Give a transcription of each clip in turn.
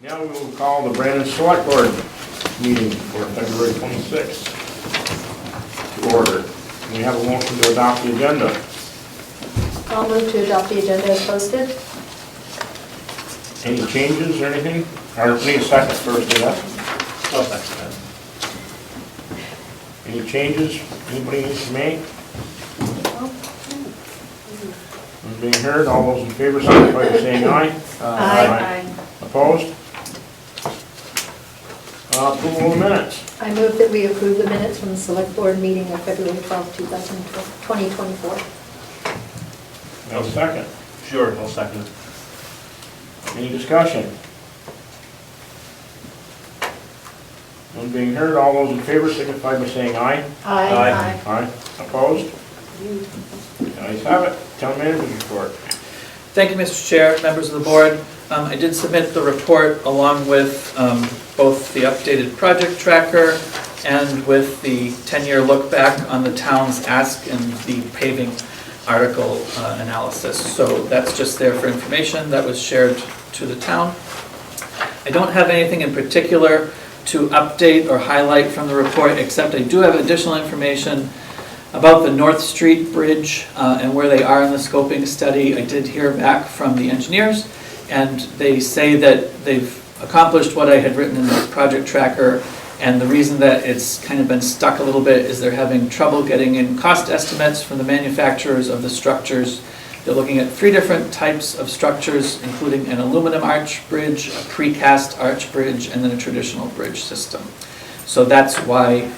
Now we will call the Brandon Select Board meeting for February 26th to order. We have a motion to adopt the agenda. I'll move to adopt the agenda as posted. Any changes or anything? Or need a second first, yes? I'll second that. Any changes anybody needs to make? None being heard, all those in favor signify by saying aye. Aye. Opposed? Approval of minutes. I move that we approve the minutes from the Select Board meeting of February 12, 2024. No second. Sure, I'll second it. Any discussion? None being heard, all those in favor signify by saying aye. Aye. Aye. Opposed? The ayes have it. Town manager's report. Thank you, Mr. Chair, members of the board. I did submit the report along with both the updated project tracker and with the 10-year look back on the town's ask and the paving article analysis. So that's just there for information that was shared to the town. I don't have anything in particular to update or highlight from the report, except I do have additional information about the North Street Bridge and where they are in the scoping study. I did hear back from the engineers, and they say that they've accomplished what I had written in the project tracker, and the reason that it's kind of been stuck a little bit is they're having trouble getting in cost estimates from the manufacturers of the structures. They're looking at 3 different types of structures, including an aluminum arch bridge, a precast arch bridge, and then a traditional bridge system. So that's why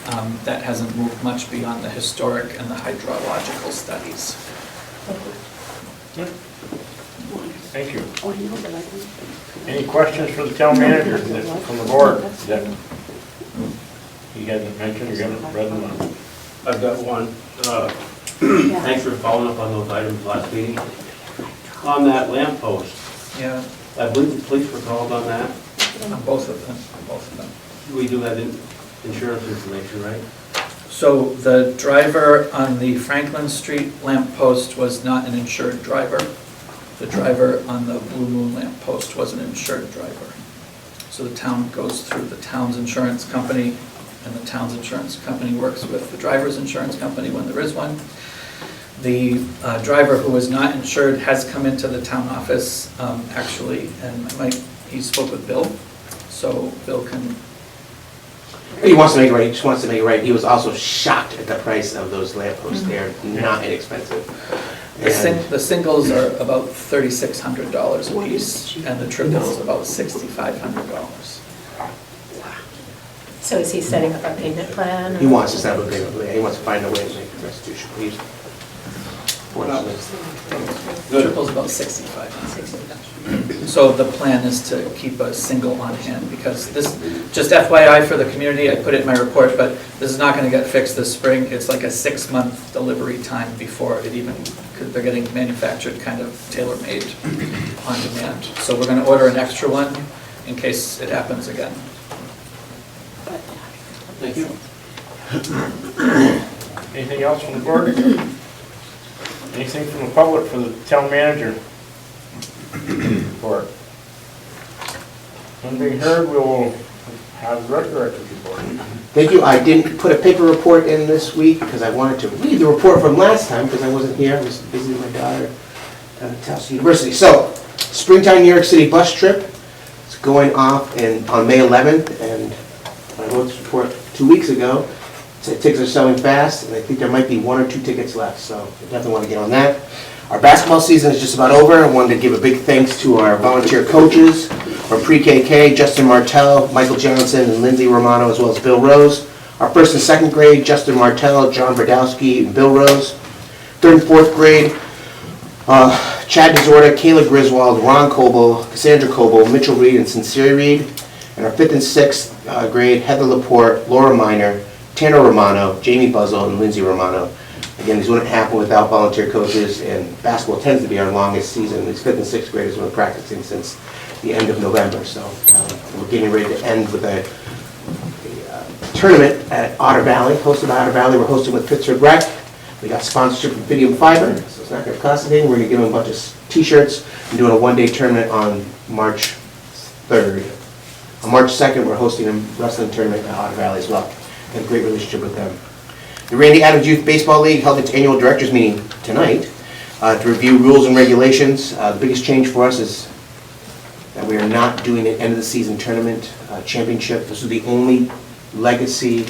that hasn't moved much beyond the historic and the hydrological studies. Thank you. Any questions for the town manager from the board that he hasn't mentioned or you haven't read them on? I've got one. Thanks for following up on those items last meeting. On that lamp post, Yeah, I believe the police were called on that. on both of them, We do have insurance information, right? So the driver on the Franklin Street lamp post was not an insured driver. The driver on the Blue Moon lamp post was an insured driver. So the town goes through the town's insurance company, and the town's insurance company works with the driver's insurance company when there is one. The driver who was not insured has come into the town office, actually, and he spoke with Bill, so Bill can. He wants to make it right. He just wants to make it right. He was also shocked at the price of those lampposts. They're not inexpensive. The singles are about $3,600 a piece, and the triples about $6,500. So is he setting up a payment plan? He wants to set up a payment plan. He wants to find a way to make the restitution, please. Triples about $6,500. So the plan is to keep a single on hand, because this, just FYI for the community, I put it in my report, but this is not going to get fixed this spring. It's like a 6-month delivery time before it even, because they're getting manufactured kind of tailor-made on demand. So we're going to order an extra one in case it happens again. Thank you. Anything else from the board? Anything from the public for the town manager report? None being heard, we will have the rec director's report. Thank you. I didn't put a paper report in this week because I wanted to read the report from last time because I wasn't here. I was busy with my daughter at Towson University. So, springtime New York City bus trip is going off on May 11th, and I wrote this report 2 weeks ago. Tickets are selling fast, and I think there might be 1 or 2 tickets left, so I definitely want to get on that. Our basketball season is just about over. I wanted to give a big thanks to our volunteer coaches, our pre-KK, Justin Martell, Michael Johnson, and Lindsay Romano, as well as Bill Rose. Our 1st and 2nd grade, Justin Martell, John Brodowski, and Bill Rose. 3rd and 4th grade, Chad Desorda, Kayla Griswold, Ron Coble, Cassandra Coble, Mitchell Reed, and Sincere Reed. And our 5th and 6th grade, Heather Laporte, Laura Miner, Tanner Romano, Jamie Buzzle, and Lindsay Romano. Again, these wouldn't happen without volunteer coaches, and basketball tends to be our longest season. These 5th and 6th graders have been practicing since the end of November, so we're getting ready to end with a tournament at Otter Valley, hosted by Otter Valley. We're hosting with Pittsburgh Rec. We got sponsorship from Fidium Fiber, so it's not going to cost anything. We're going to give them a bunch of t-shirts and doing a one-day tournament on March 3rd On March 2nd, we're hosting a wrestling tournament at Otter Valley as well. Have a great relationship with them. The Randy Adams Youth Baseball League held its annual directors meeting tonight to review rules and regulations. The biggest change for us is that we are not doing an end-of-the-season tournament championship. This is the only legacy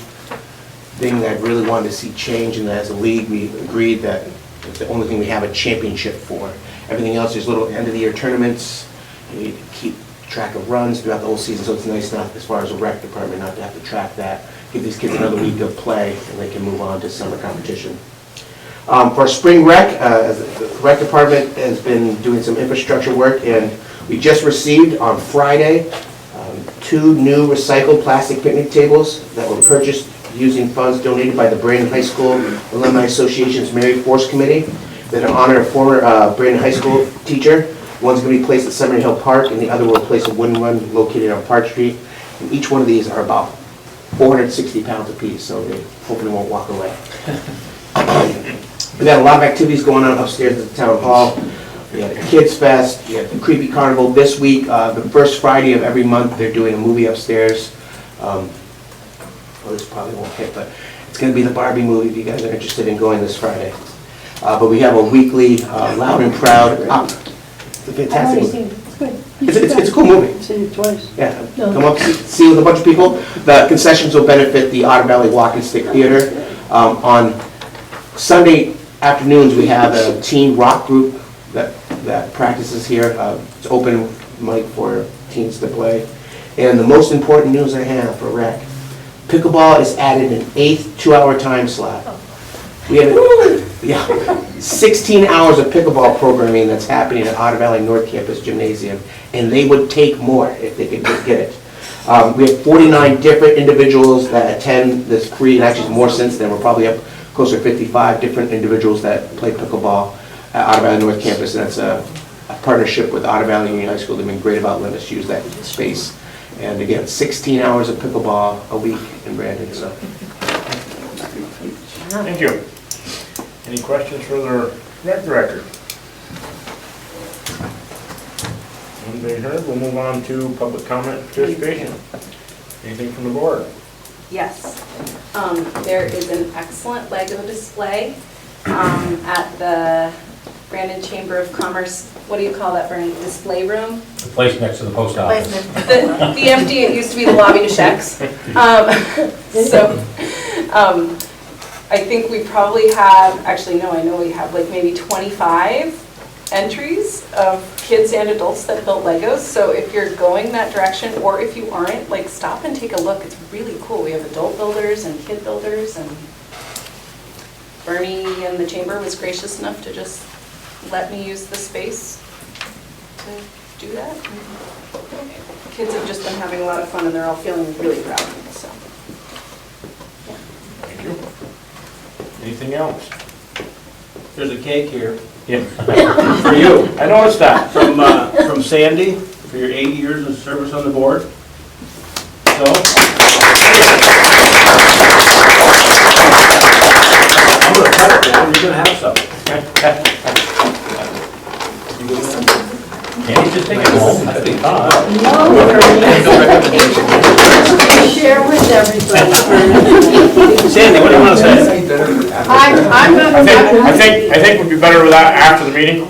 thing that I really wanted to see change, and as a league, we agreed that it's the only thing we have a championship for. Everything else is little end-of-the-year tournaments. You keep track of runs throughout the whole season, so it's nice not, as far as a rec department, not to have to track that. Give these kids another week of play, and they can move on to summer competition. For our spring rec, the rec department has been doing some infrastructure work, and we just received on Friday 2 new recycled plastic picnic tables that were purchased using funds donated by the Brandon High School Alumni Association's Mary Force Committee that honor a former Brandon High School teacher. One's going to be placed at Summer Hill Park, and the other will replace a wooden one located on Park Street. And each one of these are about 460 pounds apiece, so they hopefully won't walk away. We've got a lot of activities going on upstairs at the town hall. We had a Kids Fest, we had the Creepy Carnival this week. The first Friday of every month, they're doing a movie upstairs. Well, this probably won't hit, but it's going to be the Barbie movie if you guys are interested in going this Friday. But we have a weekly Loud and Proud. It's a fantastic movie. It's good. It's a cool movie. I've seen it twice. Yeah, come up, see with a bunch of people. The concessions will benefit the Otter Valley Walk and Stick Theater. On Sunday afternoons, we have a teen rock group that practices here. It's open mic for teens to play. And the most important news I have for rec, pickleball is added an 8th 2-hour time slot. We have 16 hours of pickleball programming that's happening at Otter Valley North Campus Gymnasium, and they would take more if they could get it. We have 49 different individuals that attend this free, and actually more since then. We're probably up closer to 55 different individuals that play pickleball at Otter Valley North Campus, and that's a partnership with Otter Valley Union High School. They've been great about letting us use that space. And again, 16 hours of pickleball a week in Brandon. So. Thank you. Any questions for the rec director? None being heard, we'll move on to public comment participation. Anything from the board? Yes. There is an excellent Lego display at the Brandon Chamber of Commerce. What do you call that, Brandon? Display room? The place next to the post office. The empty, it used to be the lobby to Chex. I think we probably have, actually no, I know we have like maybe 25 entries of kids and adults that built Legos. So if you're going that direction, or if you aren't, like stop and take a look. It's really cool. We have adult builders and kid builders, and Bernie in the chamber was gracious enough to just let me use the space to do that. Kids have just been having a lot of fun, and they're all feeling really proud of me, so. Thank you. Anything else? There's a cake here Yeah. for you. I noticed that. From Sandy for your 80 years of service on the board. So. I'm going to cut it down, you're going to have some. Can't you just take it home? That'd be fun. Share with everybody. Sandy, what do you want to say? I think we'd be better with that after the meeting.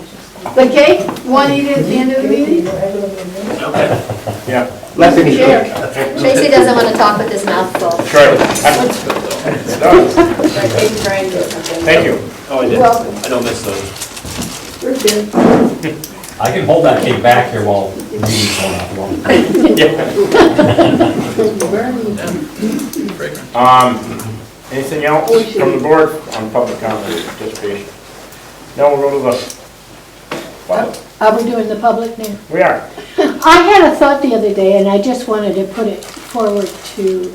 The cake, want to eat it at the end of the meeting? Okay. Yeah. Less than you Share. think. Tracy doesn't want to talk with his mouth full. That's right. Thank you. Oh, I did. Welcome. I don't miss those. We're good. I can hold that cake back here while the meeting's going on. Anything else from the board on public comment participation? No, we'll go to the, well, Are we doing the public now? we are. I had a thought the other day, and I just wanted to put it forward to,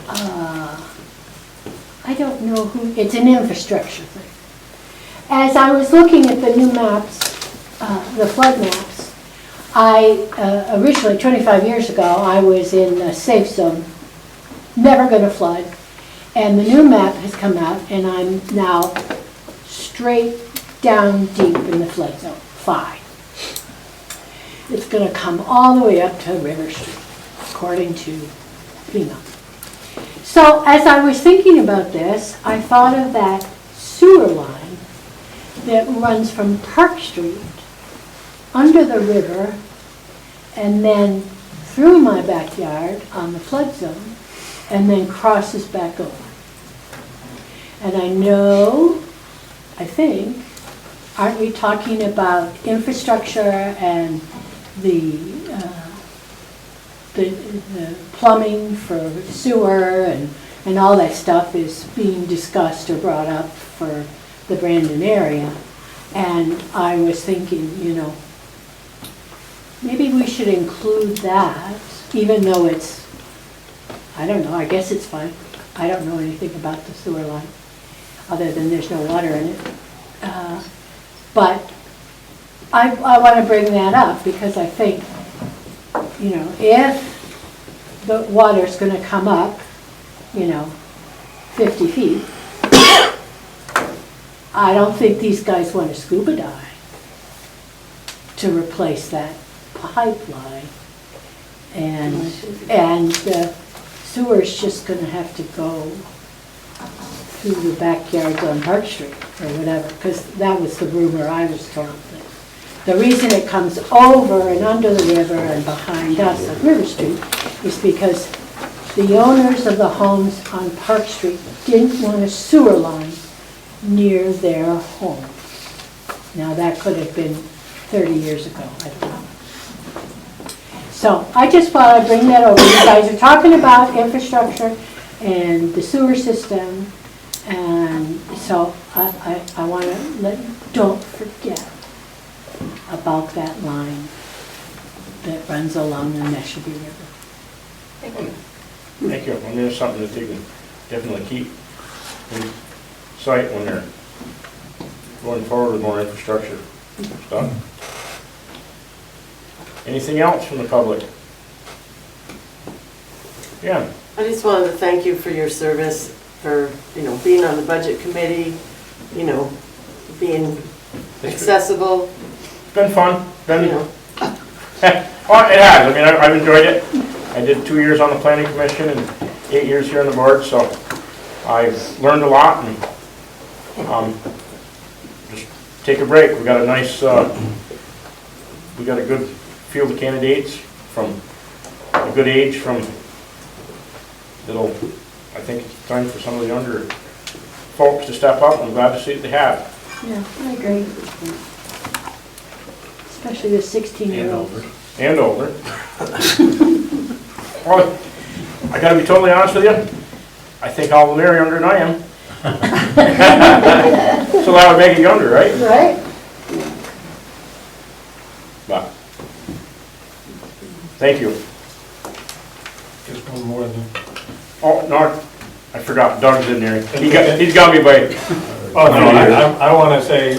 I don't know who, it's an infrastructure thing. As I was looking at the new maps, the flood maps, I originally, 25 years ago, I was in a safe zone, never going to flood. And the new map has come out, and I'm now straight down deep in the flood zone, 5. It's going to come all the way up to River Street. according to FEMA. So as I was thinking about this, I thought of that sewer line that runs from Park Street under the river and then through my backyard on the flood zone and then crosses back over. And I think, aren't we talking about infrastructure and the plumbing for sewer and all that stuff is being discussed or brought up for the Brandon area. And I was thinking, maybe we should include that, even though it's, I don't know, I guess it's fine. I don't know anything about the sewer line, other than there's no water in it. But I want to bring that up because I think, if the water's going to come up, 50 feet, I don't think these guys want to scuba dive to replace that pipeline. And the sewer's just going to have to go through the backyards on Park Street or whatever, because that was the rumor I was told. The reason it comes over and under the river and behind us on River Street is because the owners of the homes on Park Street didn't want a sewer line near their home. Now that could have been 30 years ago, I don't know. So I just thought I'd bring that over. You guys are talking about infrastructure and the sewer system, and so I want to don't forget about that line that runs along the Neshabie River. Thank you. Thank you. And there's something that they can definitely keep in sight when they're going forward with more infrastructure stuff. Anything else from the public? Yeah. I just wanted to thank you for your service, for, being on the budget committee, being accessible. It's been fun. Well, it has. I mean, I've enjoyed it. I did 2 years on the planning commission and 8 years here on the board, so I've learned a lot. And just take a break. We got a nice, we got a good field of candidates from a good age, I think it's time for some of the younger folks to step up. I'm glad to see that they have. Yeah, I agree. Especially the 16-year-olds. And older. Well, I gotta be totally honest with you, I think all of them are younger than I am. So that would make it younger, right? Right? But, thank you. Just one more than. Oh, no, I forgot, Doug's in there. He's got me by. Oh, no, I want to say,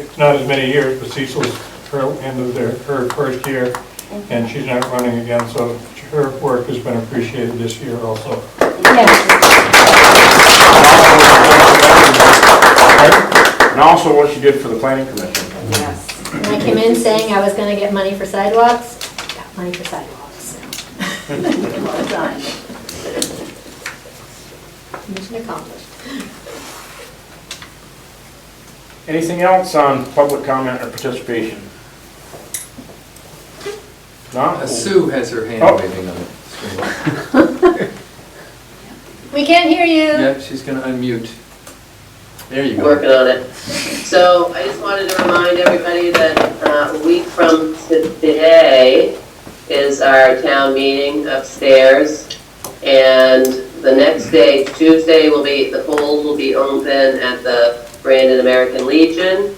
it's not as many years, but Cecil's her end of her first year, and she's not running again, so her work has been appreciated this year also. And also what she did for the planning commission. Yes. And I came in saying I was going to get money for sidewalks, got money for sidewalks. Well done. Mission accomplished. Anything else on public comment or participation? No? Sue has her hand waving on the screen. We can't hear you. Yeah, she's going to unmute. There you go. Working on it. So I just wanted to remind everybody that a week from today is our town meeting upstairs. And the next day, Tuesday, the polls will be open at the Brandon American Legion.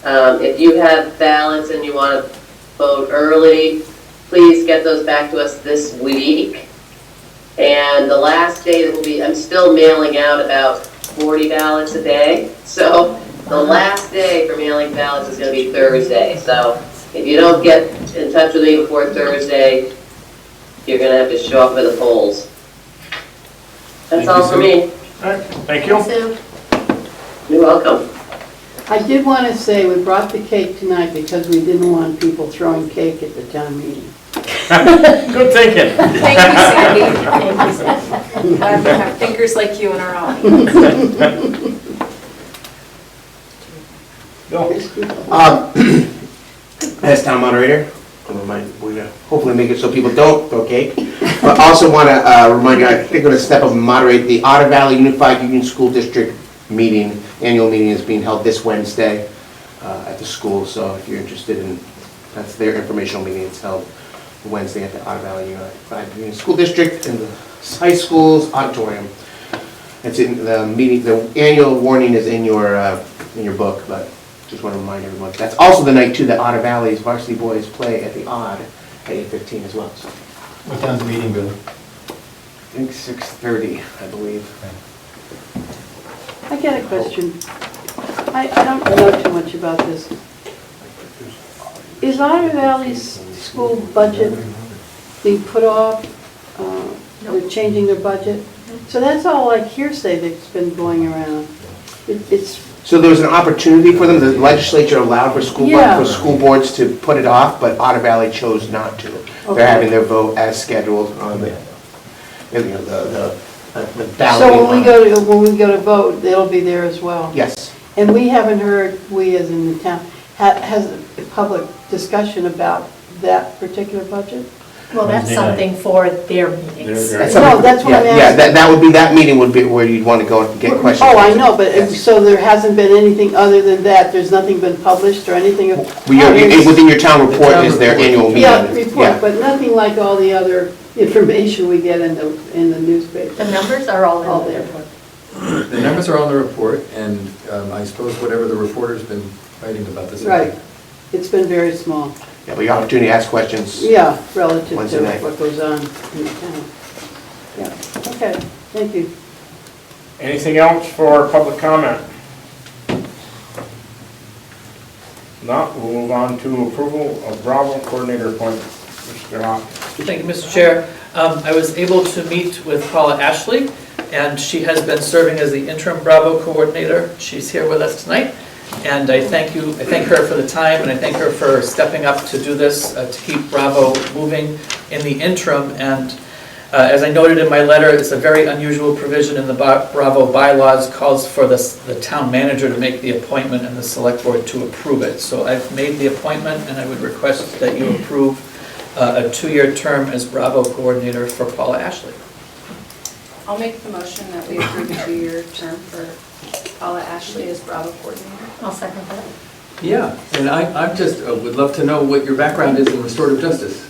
If you have ballots and you want to vote early, please get those back to us this week. And the last day that will be, I'm still mailing out about 40 ballots a day. So the last day for mailing ballots is going to be Thursday. So if you don't get in touch with me before Thursday, you're going to have to show up for the polls. That's all for me. All right, thank you. Sue. You're welcome. I did want to say we brought the cake tonight because we didn't want people throwing cake at the town meeting. Good thinking. Thank you, Sandy. Thank you, Sandy. Glad we have thinkers like you in our audience. Bill? As town moderator, we're gonna hopefully make it so people don't throw cake. But also want to remind you, I think I'm going to step up and moderate the Otter Valley Unified Union School District meeting. Annual meeting is being held this Wednesday at the school, so if you're interested in, that's their informational meeting. It's held Wednesday at the Otter Valley Unified Union School District in the high school's auditorium. It's in the meeting, the annual warning is in your book, but just want to remind everyone. That's also the night too that Otter Valley's varsity boys play at the Odd at 8:15 as well. So What time's the meeting, Bill? I think 6:30, I believe. I got a question. I don't know too much about this. Is Otter Valley's school budget being put off? They're changing their budget? So that's all like hearsay that's been going around. It's, So there was an opportunity for them, the legislature allowed for Yeah. school boards to put it off, but Otter Valley chose not to. Okay. They're having their vote as scheduled on the ballot. so when we go to vote, they'll be there as well? Yes. And we haven't heard, we as in the town, has a public discussion about that particular budget? Well, that's something for their meetings. They're- No, that's what I'm Yeah, asking. that meeting would be where you'd want to go and get questions. Oh, I know, but Yes. so there hasn't been anything other than that? There's nothing been published or anything? Within your town report is their annual meeting. Yeah, report, but nothing like all the other information we get in the newspaper. The numbers are all All in there. there. The numbers are on the report, and I suppose whatever the reporter's been writing about this. Right. It's been very small. Yeah, but your opportunity to ask questions. Yeah, relative Wednesday to night. what goes on in the town. Yeah, okay, thank you. Anything else for public comment? Not, we'll move on to approval of Bravo coordinator appointment. Mr. Hoff. Thank you, Mr. Chair. I was able to meet with Paula Ashley, and she has been serving as the interim Bravo coordinator. She's here with us tonight, and I thank her for the time, and I thank her for stepping up to do this, to keep Bravo moving in the interim. And as I noted in my letter, it's a very unusual provision in the Bravo bylaws, calls for the town manager to make the appointment and the select board to approve it. So I've made the appointment, and I would request that you approve a 2-year term as Bravo coordinator for Paula Ashley. I'll make the motion that we approve a 2-year term for Paula Ashley as Bravo coordinator. I'll second that. Yeah, and I just would love to know what your background is in restorative justice.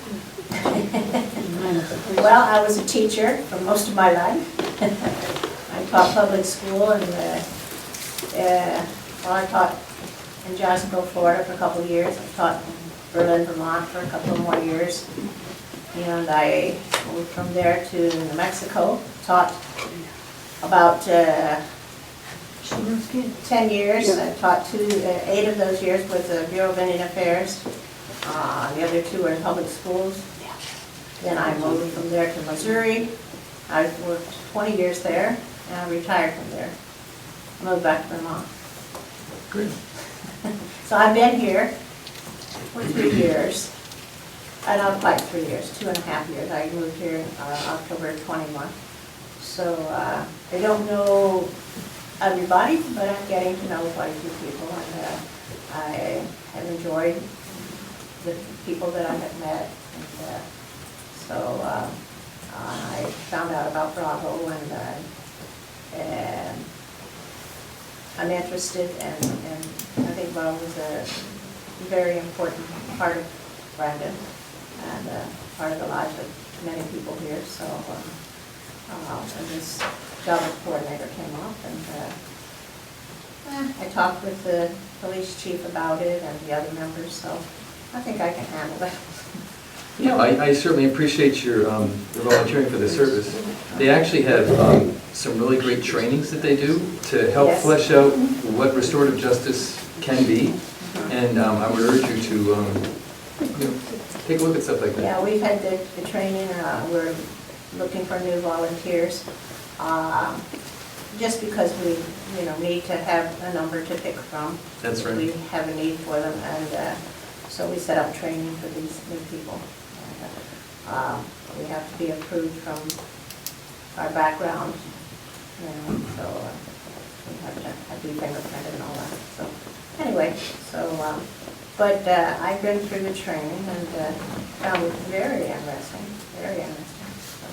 Well, I was a teacher for most of my life. I taught public school and I taught in Jacksonville, Florida for a couple of years. I taught in Berlin, Vermont for a couple more years. And I moved from there to New Mexico, taught about 10 years. I taught 8 of those years with the Bureau of Indian Affairs. The other 2 were in public schools. Then I moved from there to Missouri. I worked 20 years there, and I retired from there. I moved back to Vermont. Great. So I've been here for 3 years. Not quite 3 years, 2.5 years. I moved here in October 21. So I don't know everybody, but I'm getting to know quite a few people, and I have enjoyed the people that I have met. And, so I found out about Bravo, and I'm interested, and I think Bravo is a very important part of Brandon and part of the lives of many people here. So and this job of coordinator came up, and I talked with the police chief about it and the other members, so I think I can handle that. Yeah, I certainly appreciate your volunteering for the service. They actually have some really great trainings that they do to help Yes. flesh out what restorative justice can be, and I would urge you to take a look at stuff like that. Yeah, we've had the training. We're looking for new volunteers, just because we need to have a number to pick from. That's right. We have a need for them, and so we set up training for these new people. We have to be approved from our background, so we have to be fingerprinted and all that, so, anyway, so, but I've been through the training and found it very interesting, so.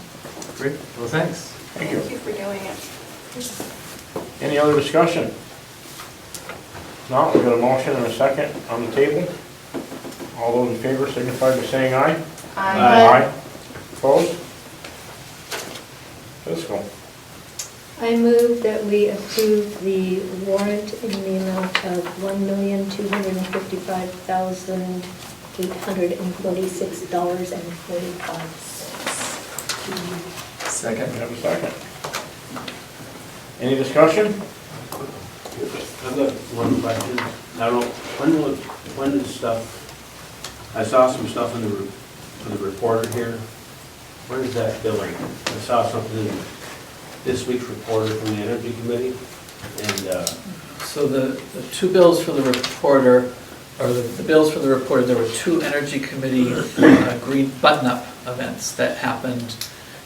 Great, well, thanks. Thank you. Thank you for doing it. Any other discussion? No, we got a motion and a second on the table. All those in favor signify by saying aye. Aye. Opposed? Fiscal. I move that we approve the warrant in the amount of $1,255,846.45. Second. We have a second. Any discussion? I've got one question. I don't know, when is stuff, I saw some stuff in the reporter here. Where is that billing? I saw something in this week's reporter from the Energy Committee, and, So the two bills for the reporter, or the bills for the reporter, there were two Energy Committee green button-up events that happened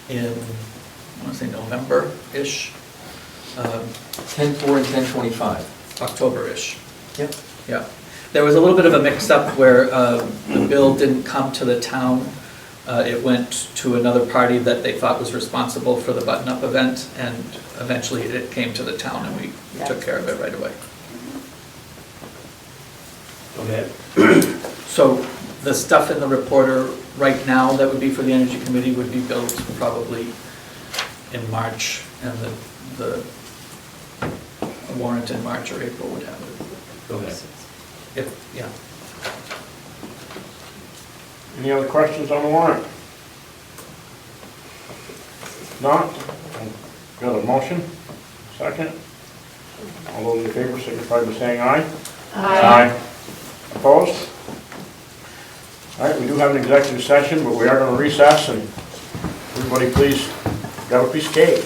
in, I want to say November-ish. 10/4 and 10/25. October-ish. Yep. Yeah. There was a little bit of a mix-up where the bill didn't come to the town. It went to another party that they thought was responsible for the button-up event, and eventually it came to the town, and we took care of it right away. okay. So the stuff in the reporter right now that would be for the Energy Committee would be billed probably in March, and the warrant in March or April would have it. Okay. Yeah. Any other questions on the warrant? Not? Got a motion? Second? All those in favor signify by saying aye. Aye. Opposed? All right, we do have an executive session, but we are going to recess, and everybody please grab a piece of cake.